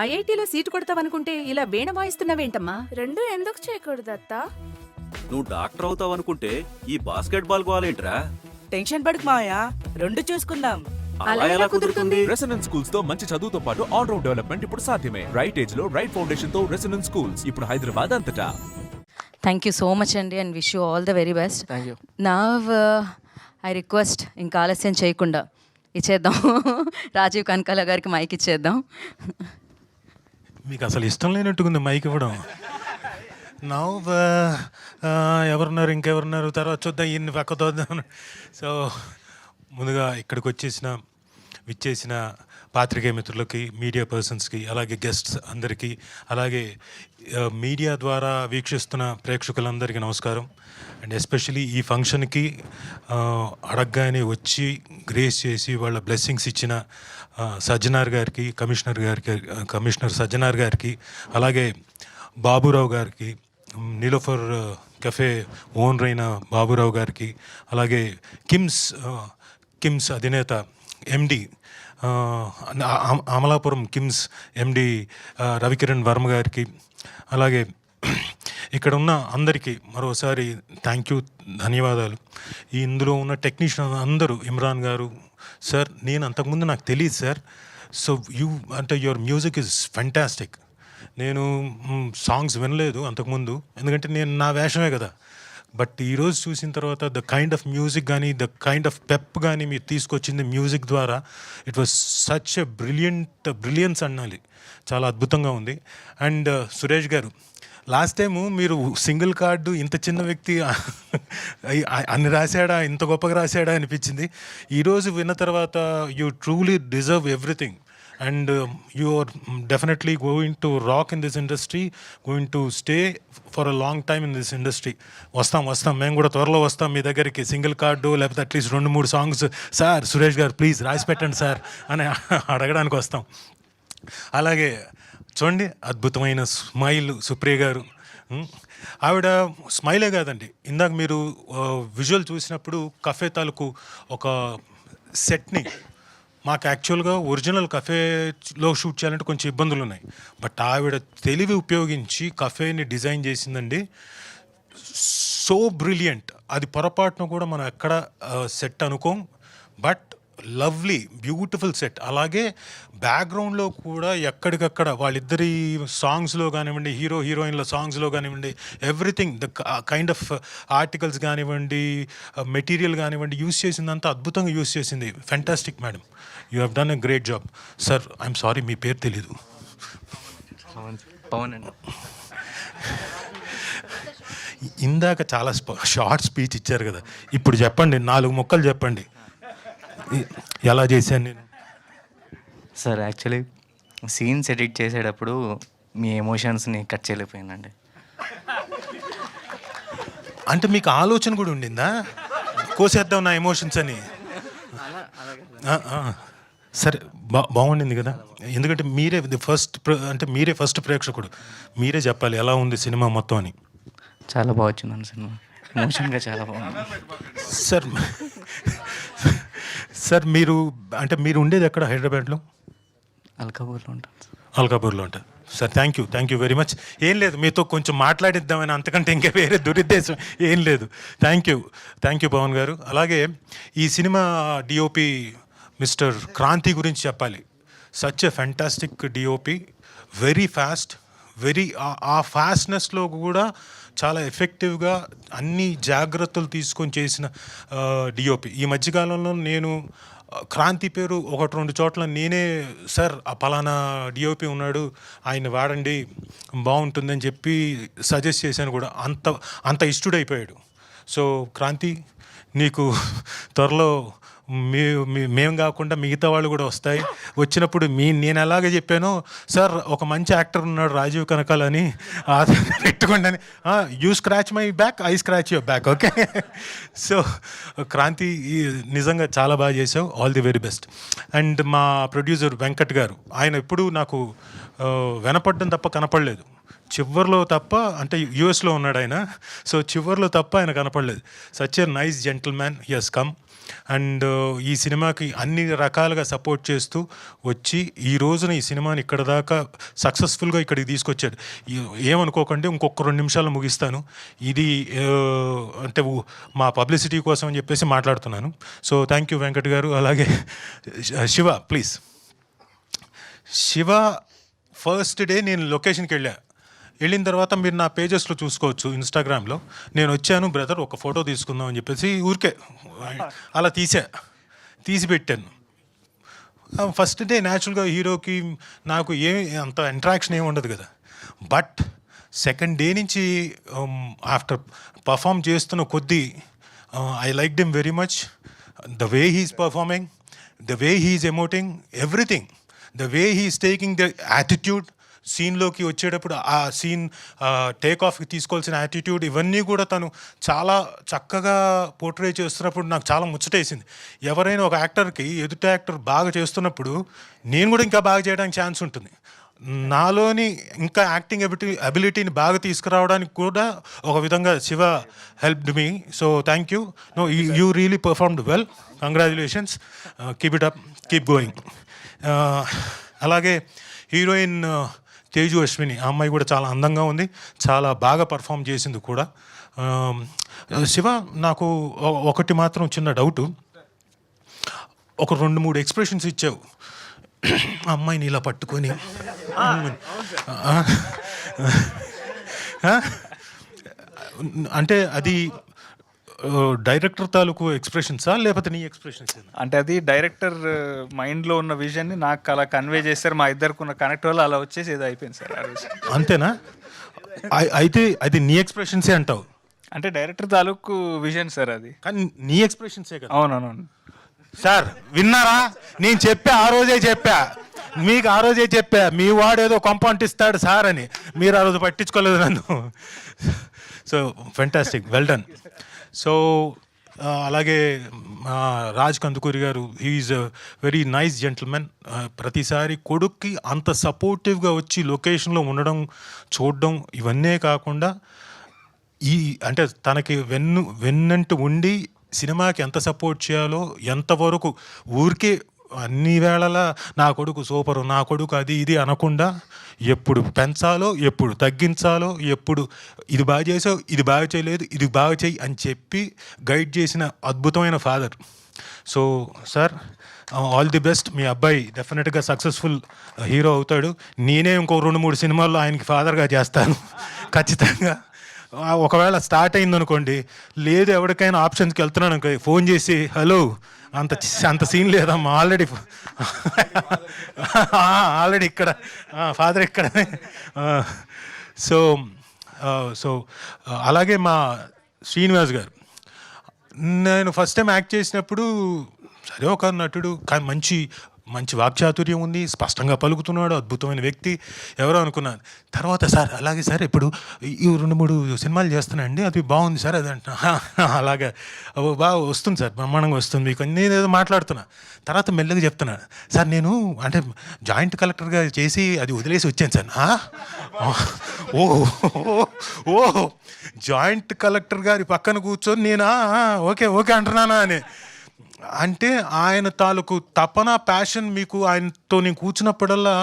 ఐఐటీలో seat కొడతావనుకుంటే ఇలా వీణ వాయిస్తున్నావేంటమ్మా? రెండు ఎందుకు చేయకూడదు అత్త? నువ్వు డాక్టర్ అవుతావు అనుకుంటే ఈ బాస్కెట్ బాల్ గోలేంట్రా? టెన్షన్ పడకు మావయ్య, రెండు చూసుకుందాం. అలా ఎలా కుదురుతుంది? రెసిడెన్స్ స్కూల్స్ తో మంచి చదువుతో పాటు ఆల్ రౌండ్ డెవలప్మెంట్ ఇప్పుడు సాధ్యమే. రైట్ ఏజ్ లో రైట్ ఫౌండేషన్ తో రెసిడెన్స్ స్కూల్స్ ఇప్పుడు హైదరాబాద్ అంతటా. థ్యాంక్ యూ సో మచ్ అండి and wish you all the very best. Thank you. Now I request ఇంకా ఆలస్యం చేయకుండా ఇచ్చేద్దాం రాజీవ్ కనకాల గారికి మైక్ ఇచ్చేద్దాం. మీకు అసలు ఇష్టం లేనట్టుకుంది మైక్ ఇవ్వడం. నవ్వు ఎవరున్నారు, ఇంకెవరున్నారు, తర్వాత చూద్దాం, ఈయన్ని పక్క చూద్దాం. సో ముందుగా ఇక్కడికి విచ్చేసిన పాత్రికేయ మిత్రులకి, మీడియా పర్సన్స్కి, అలాగే గెస్ట్స్ అందరికీ, అలాగే మీడియా ద్వారా వీక్షిస్తున్న ప్రేక్షకులందరికీ నమస్కారం. అండ్ ఎస్పెషలీ ఈ ఫంక్షన్కి అడగగానే వచ్చి గ్రేస్ చేసి వాళ్ళ బ్లెస్సింగ్స్ ఇచ్చిన సజ్జనార్ గారికి, కమిషనర్ సజ్జనార్ గారికి, అలాగే బాబురావు గారికి, నీలోఫర్ కెఫే ఓనర్ అయిన బాబురావు గారికి, అలాగే కిమ్స్ అధినేత ఎండి అమలాపురం కిమ్స్ ఎండి రవికిరణ్ వర్మ గారికి, అలాగే ఇక్కడ ఉన్న అందరికీ మరోసారి థ్యాంక్ యూ, ధన్యవాదాలు. ఇందులో ఉన్న టెక్నీషియన్ అందరూ, ఇమ్రాన్ గారు సార్, నేను అంతకుముందు నాకు తెలియదు sir. So your music is fantastic. నేను సాంగ్స్ వినలేదు అంతకుముందు, ఎందుకంటే నేను నా వేషమే కదా. బట్ ఈరోజు చూసిన తర్వాత ద కైండ్ ఆఫ్ మ్యూజిక్ కానీ, ద కైండ్ ఆఫ్ పెప్ కానీ మీరు తీసుకొచ్చింది మ్యూజిక్ ద్వారా, it was such a brilliance అనాలి. చాలా అద్భుతంగా ఉంది. అండ్ సురేష్ గారు, లాస్ట్ టైము మీరు సింగిల్ కార్డు ఇంత చిన్న వ్యక్తి అన్ని రాశాడా, ఇంత గొప్పగా రాశాడా అనిపించింది. ఈరోజు విన్న తర్వాత you truly deserve everything. And you are definitely going to rock in this industry, going to stay for a long time in this industry. వస్తాం మేము కూడా త్వరలో వస్తాం మీ దగ్గరికి. సింగిల్ కార్డు లేకపోతే అట్లీస్ట్ 2-3 సాంగ్స్ సార్ సురేష్ గారు ప్లీజ్ రాసి పెట్టండి సార్ అని అడగడానికి వస్తాం. అలాగే చూడండి, అద్భుతమైన స్మైల్ సుప్రియ గారు. ఆవిడ స్మైలే కాదండి, ఇందాక మీరు విజువల్ చూసినప్పుడు కఫే తాలూకు ఒక సెట్ని, మాకు యాక్చువల్గా ఒరిజినల్ కఫేలో షూట్ చేయాలంటే కొంచెం ఇబ్బందులు ఉన్నాయి. బట్ ఆవిడ తెలివి ఉపయోగించి కఫేని డిజైన్ చేసిందండి. So brilliant. అది పొరపాటున కూడా మనం ఎక్కడ సెట్ అనుకోం, బట్ లవ్లీ బ్యూటిఫుల్ సెట్. అలాగే బ్యాక్గ్రౌండ్లో కూడా ఎక్కడికక్కడ వాళ్ళిద్దరి సాంగ్స్లో కానివ్వండి, హీరోయిన్ల సాంగ్స్లో కానివ్వండి, everything the kind of articles కానివ్వండి, మెటీరియల్ కానివ్వండి, యూస్ చేసిందంతా అద్భుతంగా యూస్ చేసింది. Fantastic madam, you have done a great job. Sir I'm sorry, మీ పేరు తెలీదు. పవన్ అండి. ఇందాక చాలా షార్ట్ స్పీచ్ ఇచ్చారు కదా, ఇప్పుడు చెప్పండి, 4 ముక్కలు చెప్పండి ఎలా చేశాను నేను. సార్ యాక్చువల్లీ సీన్స్ ఎడిట్ చేసేటప్పుడు మీ ఎమోషన్స్ని కట్ చేయలేకపోయానండి. అంటే మీకు ఆలోచన కూడా ఉండిందా, కోసేద్దాం నా ఎమోషన్స్ అని? సరే, బాగుండింది కదా. ఎందుకంటే మీరే మీరే ఫస్ట్ ప్రేక్షకుడు, మీరే చెప్పాలి ఎలా ఉంది సినిమా మొత్తం అని. చాలా బాగా వచ్చిందండి సినిమా, ఎమోషన్గా చాలా బాగుంది. సార్ మీరు ఉండేది ఎక్కడ? హైదరాబాద్లో అల్కాపూర్లో ఉంటాను. అల్కాపూర్లో ఉంటారు sir. Thank you very much. ఏం లేదు, మీతో కొంచెం మాట్లాడిద్దామని, అంతకంటే ఇంకా వేరే దురుద్దేశం ఏం లేదు. థ్యాంక్ యూ పవన్ గారు. అలాగే ఈ సినిమా డిఓపి మిస్టర్ క్రాంతి గురించి చెప్పాలి. Such a fantastic DOP, very fast, ఆ ఫాస్ట్నెస్లో కూడా చాలా ఎఫెక్టివ్గా అన్ని జాగ్రత్తలు తీసుకొని చేసిన డిఓపి. ఈ మధ్యకాలంలో నేను క్రాంతి పేరు 1-2 చోట్ల నేనే, సార్ ఆ పలానా డిఓపి ఉన్నాడు, ఆయన వాడండి బాగుంటుందని చెప్పి సజెస్ట్ చేశాను కూడా. అంత ఇష్టడైపోయాడు. సో క్రాంతి, నీకు త్వరలో మేము కాకుండా మిగతా వాళ్ళు కూడా వస్తాయి. వచ్చినప్పుడు నేను ఎలాగే చెప్పానో, సార్ ఒక మంచి యాక్టర్ ఉన్నాడు రాజీవ్ కనకాల అని పెట్టుకోండి అని, you scratch my back, I scratch your back, okay. So Kranthi నిజంగా చాలా బాగా చేసావు, all the very best. And మా ప్రొడ్యూసర్ వెంకట్ గారు, ఆయన ఎప్పుడూ నాకు వినపడడం తప్ప కనపడలేదు. చివర్లో తప్ప, అంటే యూఎస్లో ఉన్నాడు ఆయన, సో చివర్లో తప్ప ఆయన కనపడలేదు. Such a nice gentleman, he has come. And ఈ సినిమాకి అన్ని రకాలుగా సపోర్ట్ చేస్తూ వచ్చి ఈ రోజున ఈ సినిమాని ఇక్కడ దాకా సక్సెస్ఫుల్గా ఇక్కడికి తీసుకొచ్చాడు. ఏమనుకోకండి, ఇంకొక 2 నిమిషాలు ముగిస్తాను. ఇది అంటే మా పబ్లిసిటీ కోసం అని చెప్పేసి మాట్లాడుతున్నాను. సో థ్యాంక్ యూ వెంకట్ గారు. అలాగే Shiva please. Shiva first day నేను లొకేషన్కి వెళ్ళిన తర్వాత మీరు నా పేజెస్లో చూసుకోవచ్చు ఇన్స్టాగ్రామ్లో. నేను వచ్చాను బ్రదర్ ఒక ఫోటో తీసుకుందాం అని చెప్పేసి ఊరికే అలా తీసి పెట్టాను. ఫస్ట్ డే న్యాచురల్గా హీరోకి నాకు అంత ఇంటరాక్షన్ ఏమి ఉండదు కదా. బట్ సెకండ్ డే నుంచి ఆఫ్టర్ పర్ఫామ్ చేస్తున్న కొద్దీ I like them very much. The way he's performing, the way he's emoting, everything, the way he's taking the attitude, సీన్లోకి వచ్చేటప్పుడు ఆ సీన్ టేక్ ఆఫ్కి తీసుకోవాల్సిన యాటిట్యూడ్, ఇవన్నీ కూడా తను చాలా చక్కగా పోర్ట్రే చేస్తున్నప్పుడు నాకు చాలా ముచ్చటేసింది. ఎవరైనా ఒక యాక్టర్కి ఎదుటి యాక్టర్ బాగా చేస్తున్నప్పుడు నేను కూడా ఇంకా బాగా చేయడానికి ఛాన్స్ ఉంటుంది. నాలోని ఇంకా యాక్టింగ్ అబిలిటీని బాగా తీసుకురావడానికి కూడా ఒక విధంగా Shiva helped me. So thank you. No you really performed well. Congratulations. Keep it up, keep going. అలాగే హీరోయిన్ తేజు అశ్విని, ఆ అమ్మాయి కూడా చాలా అందంగా ఉంది, చాలా బాగా పర్ఫామ్ చేసింది కూడా. శివ నాకు ఒకటి మాత్రం చిన్న డౌటు. ఒక 2-3 ఎక్స్ప్రెషన్స్ ఇచ్చావు అమ్మాయిని ఇలా పట్టుకొని. అంటే అది డైరెక్టర్ తాలూకు ఎక్స్ప్రెషన్సా లేకపోతే నీ ఎక్స్ప్రెషన్స్? అంటే అది డైరెక్టర్ మైండ్లో ఉన్న విజన్ని నాకు అలా కన్వే చేస్తారు. మా ఇద్దరికి ఉన్న కనెక్ట్ వల్ల అలా వచ్చేసి ఏదో అయిపోయింది సార్. అంతేనా? అయితే అది నీ ఎక్స్ప్రెషన్సే అంటావు? అంటే డైరెక్టర్ తాలూకు విజన్ సార్ అది. కానీ నీ ఎక్స్ప్రెషన్సే కదా. అవునవును సార్ విన్నారా? నేను చెప్పా, ఆ రోజే చెప్పా మీకు, ఆ రోజే చెప్పా మీ వాడు ఏదో కొంపంటిస్తాడు సార్ అని. మీరు ఆ రోజు పట్టించుకోలేదు నన్ను. So fantastic, well done. So అలాగే రాజ్ కందుకూరి గారు, he is a very nice gentlemen. ప్రతిసారి కొడుక్కి అంత సపోర్టివ్గా వచ్చి లొకేషన్లో ఉండడం, చూడడం, ఇవన్నీ కాకుండా అంటే తనకి వెన్నంటూ ఉండి సినిమాకి ఎంత సపోర్ట్ చేయాలో, ఎంతవరకు ఊరికే అన్ని వేళలా నా కొడుకు సూపరు, నా కొడుకు అది ఇది అనకుండా ఎప్పుడు పెంచాలో, ఎప్పుడు తగ్గించాలో, ఎప్పుడు ఇది బాగా చేసావు, ఇది బాగా చేయలేదు, ఇది బాగా చేయి అని చెప్పి గైడ్ చేసిన అద్భుతమైన father. So sir all the best. మీ అబ్బాయి డెఫినెట్గా సక్సెస్ఫుల్ హీరో అవుతాడు. నేనే ఇంకో 2-3 సినిమాల్లో ఆయనకి ఫాదర్గా చేస్తాను ఖచ్చితంగా. ఒకవేళ స్టార్ట్ అయిందనుకోండి, లేదు ఎవరికైనా ఆప్షన్స్కి వెళ్తున్నాను అనుకో, ఫోన్ చేసి హలో అంత సీన్ లేదమ్మా, ఆల్రెడీ ఇక్కడ ఫాదర్ ఇక్కడనే. సో అలాగే మా శ్రీనివాస్ గారు, నేను ఫస్ట్ టైం యాక్ట్ చేసినప్పుడు సరే ఒక నటుడు, కానీ మంచి వాక్చాతుర్యం ఉంది, స్పష్టంగా పలుకుతున్నాడు, అద్భుతమైన వ్యక్తి ఎవరో అనుకున్నాను. తర్వాత సార్ అలాగే సార్ ఇప్పుడు ఈ 2-3 సినిమాలు చేస్తున్నానండి, అది బాగుంది సార్ అది అంటున్నా. అలాగే బాగా వస్తుంది సార్, బ్రహ్మాండంగా వస్తుంది మీకు, నేనేదో మాట్లాడుతున్నా. తర్వాత మెల్లగా చెప్తున్నాను, సార్ నేను అంటే జాయింట్ కలెక్టర్గా చేసి అది వదిలేసి వచ్చాను సార్. ఓహో జాయింట్ కలెక్టర్ గారి పక్కన కూర్చొని నేను ఓకే అంటున్నానా అని. అంటే ఆయన తాలూకు తపన, ప్యాషన్ మీకు ఆయనతో నేను కూర్చున్నప్పుడల్లా